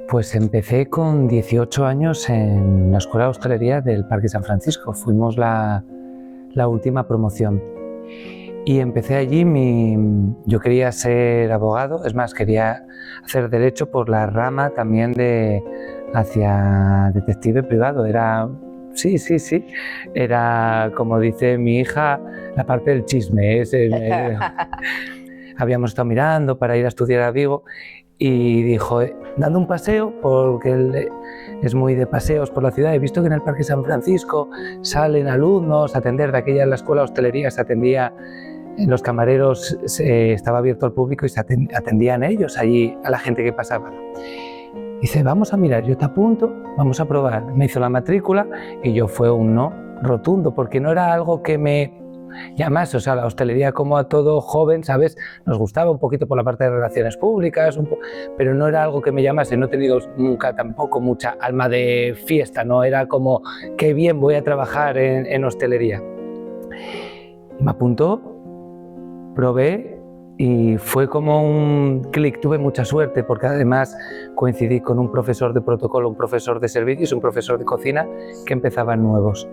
Pues empecé con 18 años en la Escuela de Hostelería del Parque San Francisco. Fuimos la última promoción. Y empecé allí, yo quería ser abogado, es más, quería hacer derecho por la rama también hacia detective privado. Sí, era, como dice mi hija, la parte del chisme. Habíamos estado mirando para ir a estudiar a Vigo y dijo, dando un paseo, porque él es muy de paseos por la ciudad, he visto que en el Parque San Francisco salen alumnos a atender, de aquella en la escuela de hostelería se atendía, en los camareros estaba abierto al público y se atendían ellos allí a la gente que pasaba. Dice, vamos a mirar, yo te apunto, vamos a probar. Me hizo la matrícula y yo fue un no rotundo, porque no era algo que me llamase, o sea, la hostelería, como a todo joven, ¿sabes? Nos gustaba un poquito por la parte de relaciones públicas, pero no era algo que me llamase. No he tenido nunca tampoco mucha alma de fiesta, no era como, qué bien voy a trabajar en hostelería. Y me apuntó, probé y fue como un clic. Tuve mucha suerte porque además coincidí con un profesor de protocolo, un profesor de servicios, un profesor de cocina que empezaban nuevos.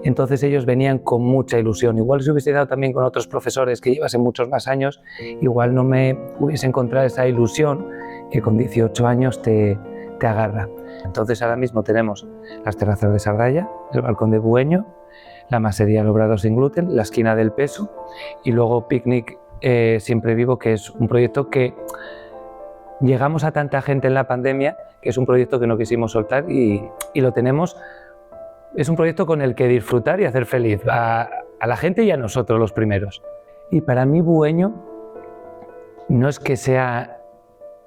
Entonces ellos venían con mucha ilusión. Igual si hubiese dado también con otros profesores que llevasen muchos más años, igual no me hubiese encontrado esa ilusión que con 18 años te agarra. Entonces ahora mismo tenemos las terrazas de Sardalla, el balcón de Bueño, la masería Lobrado sin gluten, la esquina del Peso y luego Picnic Siempre Vivo, que es un proyecto que llegamos a tanta gente en la pandemia, que es un proyecto que no quisimos soltar y lo tenemos. Es un proyecto con el que disfrutar y hacer feliz a la gente y a nosotros los primeros. Y para mí Bueño no es que sea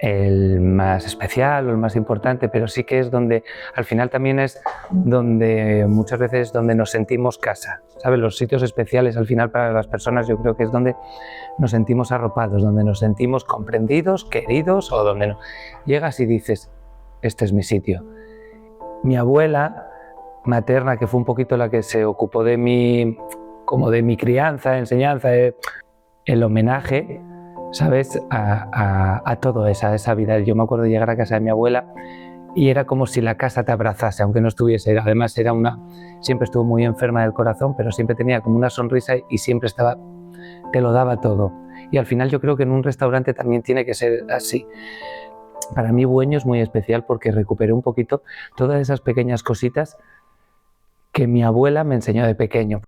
el más especial o el más importante, pero sí que es donde, al final también es donde muchas veces donde nos sentimos casa, ¿sabes? Los sitios especiales al final para las personas yo creo que es donde nos sentimos arropados, donde nos sentimos comprendidos, queridos, o donde no. Llegas y dices, este es mi sitio. Mi abuela materna, que fue un poquito la que se ocupó de mi crianza, enseñanza, el homenaje, ¿sabes? A toda esa vida. Yo me acuerdo de llegar a casa de mi abuela y era como si la casa te abrazase, aunque no estuviese. Además siempre estuvo muy enferma del corazón, pero siempre tenía como una sonrisa y siempre te lo daba todo. Y al final yo creo que en un restaurante también tiene que ser así. Para mí Bueño es muy especial porque recuperé un poquito todas esas pequeñas cositas que mi abuela me enseñó de pequeño.